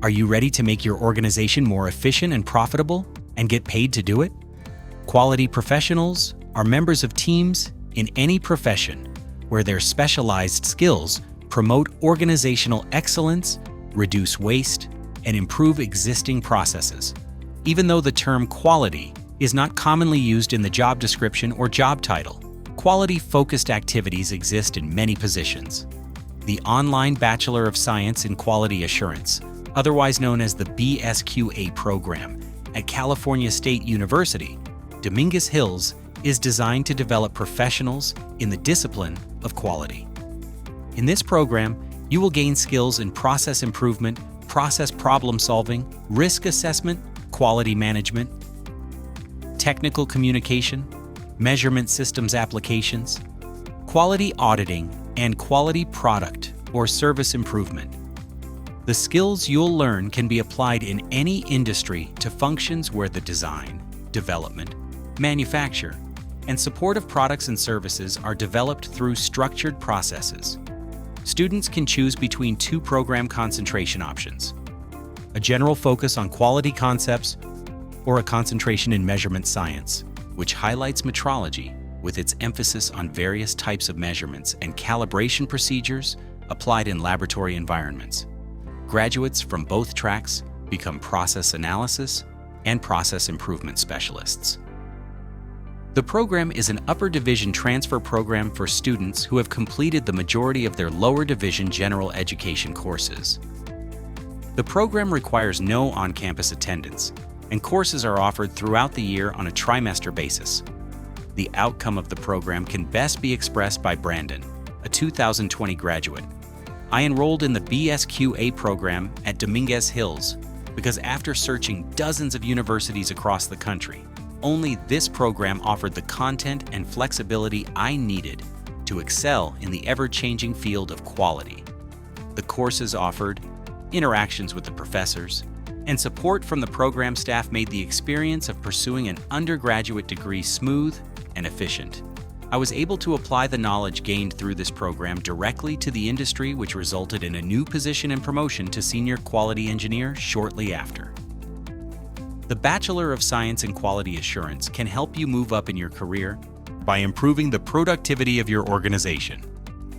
Are you ready to make your organization more efficient and profitable and get paid to do it? Quality professionals are members of teams in any profession where their specialized skills promote organizational excellence, reduce waste, and improve existing processes. Even though the term quality is not commonly used in the job description or job title, quality-focused activities exist in many positions. The online Bachelor of Science in Quality Assurance, otherwise known as the BSQA program, at California State University, Dominguez Hills, is designed to develop professionals in the discipline of quality. In this program, you will gain skills in process improvement, process problem solving, risk assessment, quality management, technical communication, measurement systems applications, quality auditing, and quality product or service improvement. The skills you'll learn can be applied in any industry to functions where the design, development, manufacture, and support of products and services are developed through structured processes. Students can choose between two program concentration options: a general focus on quality concepts or a concentration in measurement science, which highlights metrology with its emphasis on various types of measurements and calibration procedures applied in laboratory environments. Graduates from both tracks become process analysis and process improvement specialists. The program is an upper division transfer program for students who have completed the majority of their lower division general education courses. The program requires no on-campus attendance, and courses are offered throughout the year on a trimester basis. The outcome of the program can best be expressed by Brandon, a 2020 graduate. I enrolled in the BSQA program at Dominguez Hills because after searching dozens of universities across the country, only this program offered the content and flexibility I needed to excel in the ever-changing field of quality. The courses offered, interactions with the professors, and support from the program staff made the experience of pursuing an undergraduate degree smooth and efficient. I was able to apply the knowledge gained through this program directly to the industry, which resulted in a new position and promotion to senior quality engineer shortly after. The Bachelor of Science in Quality Assurance can help you move up in your career by improving the productivity of your organization.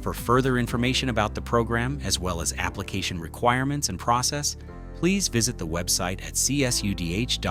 For further information about the program, as well as application requirements and process, please visit the website at csudh.edu/BSQA.